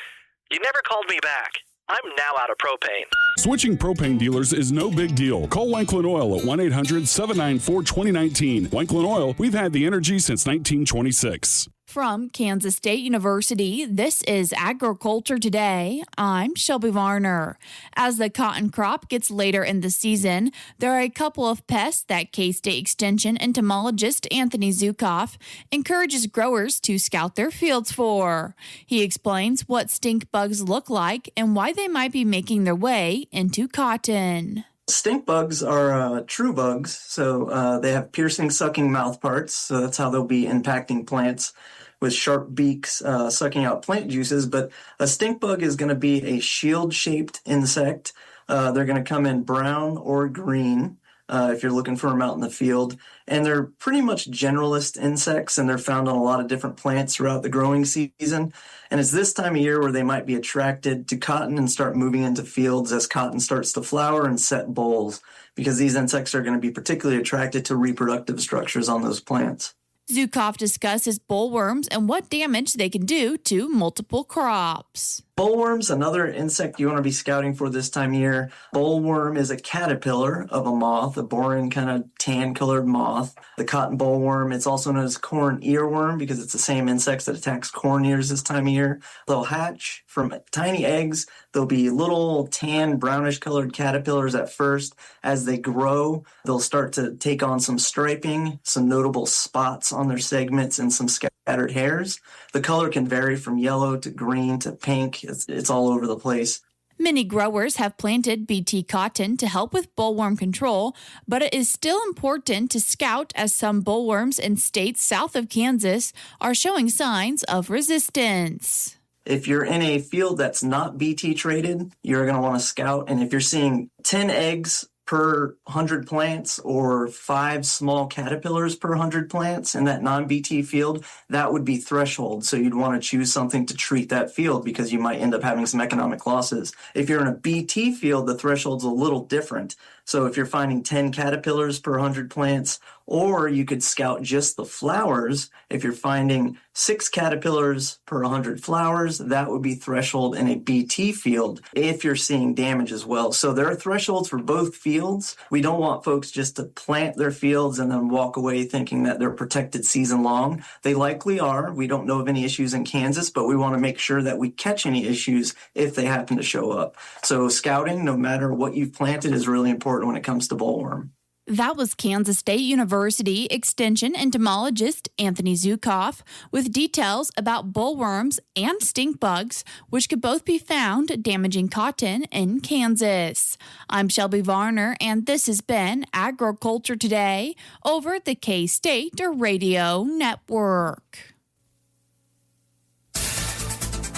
Speaker 6: You never called me back. I'm now out of propane.
Speaker 7: Switching propane dealers is no big deal. Call Wanklin Oil at 1-800-794-2019. Wanklin Oil, we've had the energy since 1926.
Speaker 24: From Kansas State University, this is Agriculture Today. I'm Shelby Varner. As the cotton crop gets later in the season, there are a couple of pests that K-State Extension entomologist Anthony Zukoff encourages growers to scout their fields for. He explains what stink bugs look like and why they might be making their way into cotton.
Speaker 25: Stink bugs are true bugs, so they have piercing, sucking mouth parts, so that's how they'll be impacting plants with sharp beaks sucking out plant juices. But a stink bug is going to be a shield-shaped insect. They're going to come in brown or green if you're looking for them out in the field. And they're pretty much generalist insects, and they're found on a lot of different plants throughout the growing season. And it's this time of year where they might be attracted to cotton and start moving into fields as cotton starts to flower and set bolls, because these insects are going to be particularly attracted to reproductive structures on those plants.
Speaker 24: Zukoff discusses bollworms and what damage they can do to multiple crops.
Speaker 25: Bollworms, another insect you want to be scouting for this time of year. Bollworm is a caterpillar of a moth, a boring kind of tan-colored moth. The cotton bollworm, it's also known as corn earworm because it's the same insect that attacks corn ears this time of year. They'll hatch from tiny eggs. They'll be little tan, brownish-colored caterpillars at first. As they grow, they'll start to take on some striping, some notable spots on their segments, and some scattered hairs. The color can vary from yellow to green to pink. It's all over the place.
Speaker 24: Many growers have planted BT cotton to help with bollworm control, but it is still important to scout as some bollworms in states south of Kansas are showing signs of resistance.
Speaker 25: If you're in a field that's not BT traded, you're going to want to scout. And if you're seeing 10 eggs per 100 plants or 5 small caterpillars per 100 plants in that non-BT field, that would be threshold. So you'd want to choose something to treat that field because you might end up having some economic losses. If you're in a BT field, the threshold's a little different. So if you're finding 10 caterpillars per 100 plants, or you could scout just the flowers. If you're finding 6 caterpillars per 100 flowers, that would be threshold in a BT field if you're seeing damage as well. So there are thresholds for both fields. We don't want folks just to plant their fields and then walk away thinking that they're protected season long. They likely are. We don't know of any issues in Kansas, but we want to make sure that we catch any issues if they happen to show up. So scouting, no matter what you've planted, is really important when it comes to bollworm.
Speaker 24: That was Kansas State University Extension entomologist Anthony Zukoff with details about bollworms and stink bugs, which could both be found damaging cotton in Kansas. I'm Shelby Varner, and this has been Agriculture Today over at the K-State Radio Network.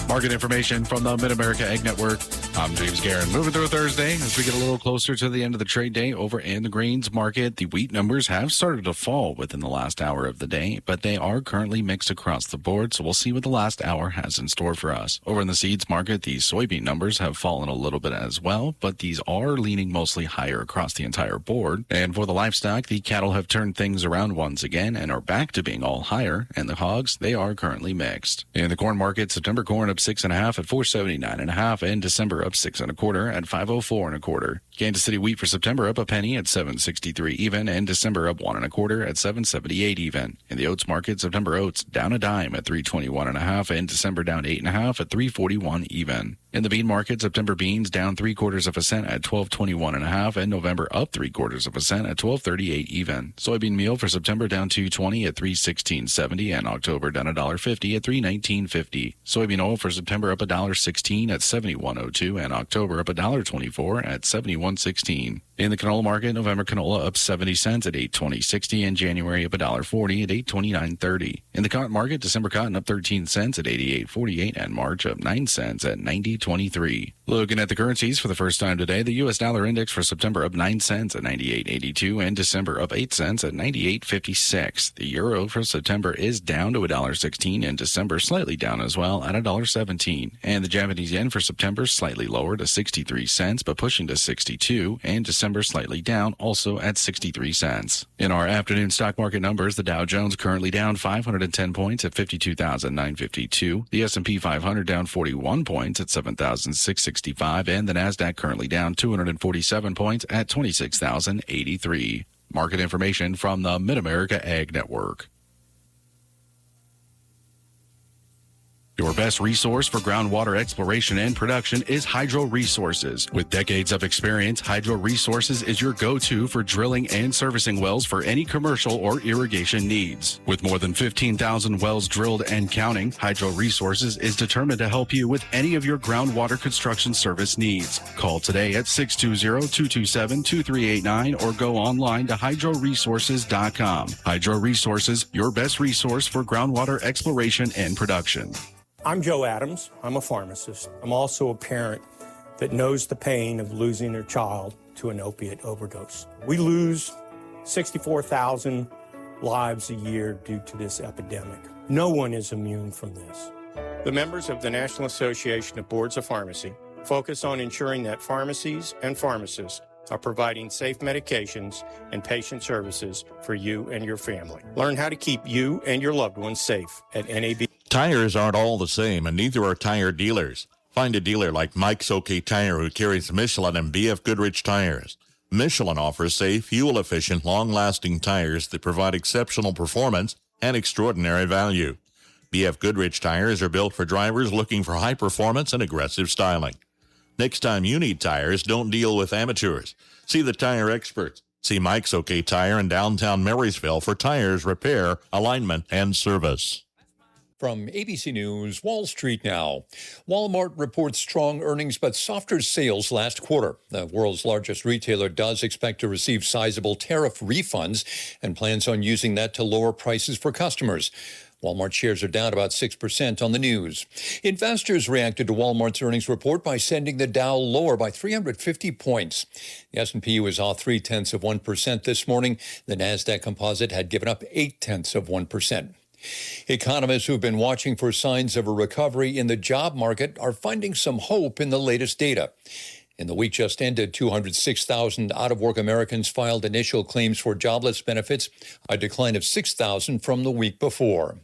Speaker 2: Market information from the Mid-America Ag Network. I'm James Guerin. Moving through Thursday as we get a little closer to the end of the trade day over in the grains market. The wheat numbers have started to fall within the last hour of the day, but they are currently mixed across the board, so we'll see what the last hour has in store for us. Over in the seeds market, the soybean numbers have fallen a little bit as well, but these are leaning mostly higher across the entire board. And for the livestock, the cattle have turned things around once again and are back to being all higher, and the hogs, they are currently mixed. In the corn market, September corn up 6.5 at 479.5, and December up 6 1/4 at 504 1/4. Kansas City wheat for September up a penny at 763 even, and December up 1 1/4 at 778 even. In the oats market, September oats down a dime at 321.5, and December down 8.5 at 341 even. In the bean market, September beans down 3/4 cent at 1221.5, and November up 3/4 cent at 1238 even. Soybean meal for September down 220 at 316.70, and October down $1.50 at 319.50. Soybean oil for September up $1.16 at 71.02, and October up $1.24 at 71.16. In the canola market, November canola up 70 cents at 820.60, and January up $1.40 at 829.30. In the cotton market, December cotton up 13 cents at 88.48, and March up 9 cents at 90.23. Looking at the currencies for the first time today, the U.S. dollar index for September up 9 cents at 98.82, and December up 8 cents at 98.56. The euro for September is down to $1.16, and December slightly down as well at $1.17. And the Japanese yen for September slightly lower to 63 cents, but pushing to 62, and December slightly down, also at 63 cents. In our afternoon stock market numbers, the Dow Jones currently down 510 points at 52,952. The S&P 500 down 41 points at 7,665, and the Nasdaq currently down 247 points at 26,083. Market information from the Mid-America Ag Network. Your best resource for groundwater exploration and production is Hydro Resources. With decades of experience, Hydro Resources is your go-to for drilling and servicing wells for any commercial or irrigation needs. With more than 15,000 wells drilled and counting, Hydro Resources is determined to help you with any of your groundwater construction service needs. Call today at 620-227-2389 or go online to hydroresources.com. Hydro Resources, your best resource for groundwater exploration and production.
Speaker 8: I'm Joe Adams. I'm a pharmacist. I'm also a parent that knows the pain of losing their child to an opiate overdose. We lose 64,000 lives a year due to this epidemic. No one is immune from this. The members of the National Association of Boards of Pharmacy focus on ensuring that pharmacies and pharmacists are providing safe medications and patient services for you and your family. Learn how to keep you and your loved ones safe at NAB.
Speaker 21: Tires aren't all the same, and neither are tire dealers. Find a dealer like Mike's OK Tire who carries Michelin and BF Goodrich tires. Michelin offers safe, fuel-efficient, long-lasting tires that provide exceptional performance and extraordinary value. BF Goodrich tires are built for drivers looking for high performance and aggressive styling. Next time you need tires, don't deal with amateurs. See the tire experts. See Mike's OK Tire in downtown Marysville for tires, repair, alignment, and service.
Speaker 9: From ABC News, Wall Street now. Walmart reports strong earnings but softer sales last quarter. The world's largest retailer does expect to receive sizable tariff refunds and plans on using that to lower prices for customers. Walmart shares are down about 6% on the news. Investors reacted to Walmart's earnings report by sending the Dow lower by 350 points. The S&P was off 0.3% this morning. The Nasdaq Composite had given up 0.8%. Economists who've been watching for signs of a recovery in the job market are finding some hope in the latest data. In the week just ended, 206,000 out-of-work Americans filed initial claims for jobless benefits, a decline of 6,000 from the week before.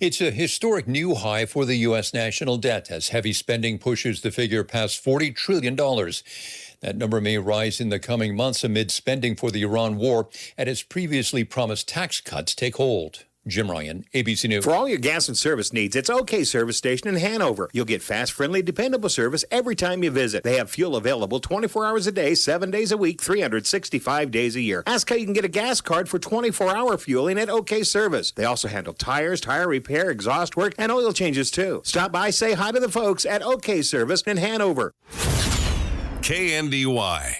Speaker 9: It's a historic new high for the U.S. national debt as heavy spending pushes the figure past $40 trillion. That number may rise in the coming months amid spending for the Iran war and as previously promised tax cuts take hold. Jim Ryan, ABC News.
Speaker 1: For all your gas and service needs, it's OK Service Station in Hanover. You'll get fast, friendly, dependable service every time you visit. They have fuel available 24 hours a day, 7 days a week, 365 days a year. Ask how you can get a gas card for 24-hour fueling at OK Service. They also handle tires, tire repair, exhaust work, and oil changes too. Stop by, say hi to the folks at OK Service in Hanover.
Speaker 18: KNDY.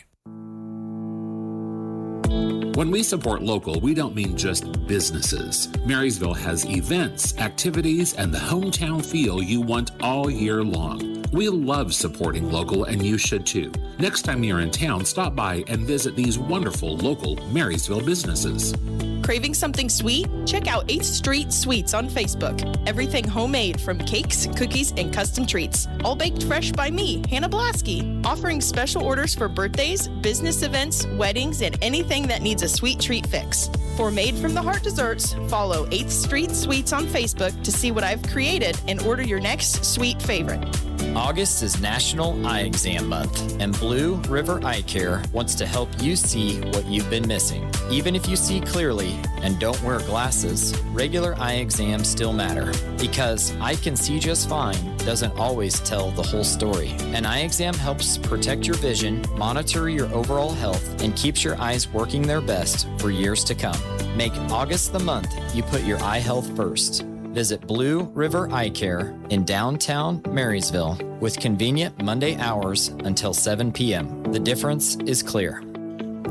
Speaker 11: When we support local, we don't mean just businesses. Marysville has events, activities, and the hometown feel you want all year long. We love supporting local, and you should too. Next time you're in town, stop by and visit these wonderful local Marysville businesses.
Speaker 12: Craving something sweet? Check out 8th Street Sweets on Facebook. Everything homemade from cakes, cookies, and custom treats. All baked fresh by me, Hannah Blasky. Offering special orders for birthdays, business events, weddings, and anything that needs a sweet treat fix. For Made from the Heart desserts, follow 8th Street Sweets on Facebook to see what I've created and order your next sweet favorite.
Speaker 14: August is National Eye Exam Month, and Blue River Eye Care wants to help you see what you've been missing. Even if you see clearly and don't wear glasses, regular eye exams still matter, because I can see just fine doesn't always tell the whole story. An eye exam helps protect your vision, monitor your overall health, and keeps your eyes working their best for years to come. Make August the month you put your eye health first. Visit Blue River Eye Care in downtown Marysville with convenient Monday hours until 7 p.m. The difference is clear.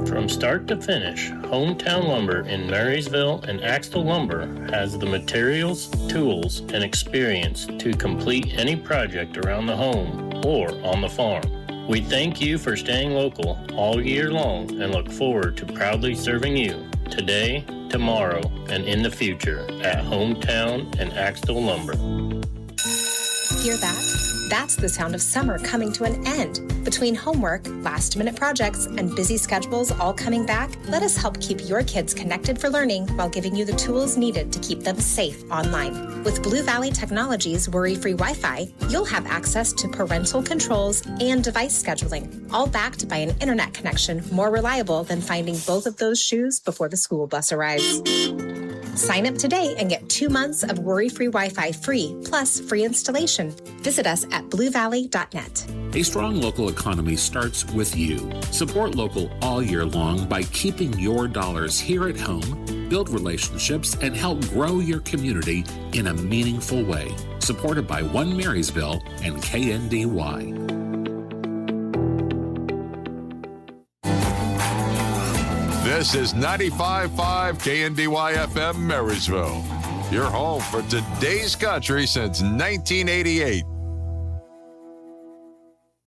Speaker 15: From start to finish, Hometown Lumber in Marysville and Axtell Lumber has the materials, tools, and experience to complete any project around the home or on the farm. We thank you for staying local all year long and look forward to proudly serving you today, tomorrow, and in the future at Hometown and Axtell Lumber.
Speaker 26: Hear that? That's the sound of summer coming to an end. Between homework, last-minute projects, and busy schedules all coming back, let us help keep your kids connected for learning while giving you the tools needed to keep them safe online. With Blue Valley Technologies worry-free Wi-Fi, you'll have access to parental controls and device scheduling, all backed by an internet connection more reliable than finding both of those shoes before the school bus arrives. Sign up today and get 2 months of worry-free Wi-Fi free, plus free installation. Visit us at bluevalley.net.
Speaker 11: A strong local economy starts with you. Support local all year long by keeping your dollars here at home, build relationships, and help grow your community in a meaningful way. Supported by One Marysville and KNDY.
Speaker 27: This is 95.5 KNDY FM Marysville, your home for today's country since 1988.